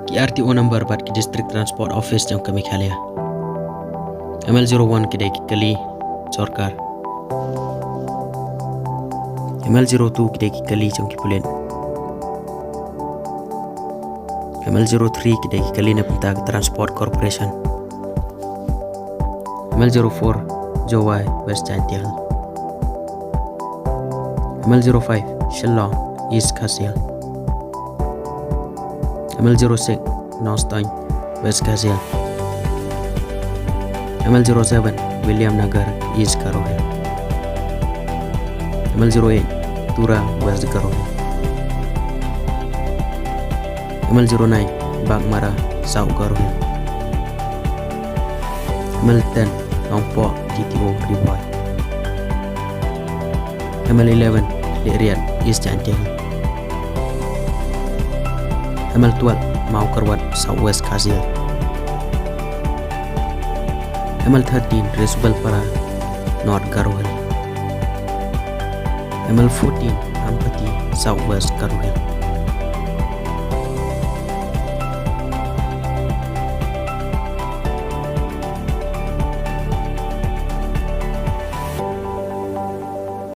की RTO number बाट की डिस्ट्रिक्ट ट्रांसपोर्ट ऑफिस जम कमी खालिया ML01 की देखी कली सरकार ML02 की देखी कली जम की पुलिन ML03 की देखी कली nepentag transport corporation ML04 Jowai West Jantial ML05 Shillong East Kasial ML06 Northstown West Kasial ML07 William Nagar East Karohil ML08 Tura West Karohil ML09 Bagmara South Karohil ML10 Longpok TTO Ribuai ML11 Liriat East Jantial ML12 Mau Kerwat Southwest Kasial ML13 Resbal Para North Karohil ML14 Ampati Southwest Karohil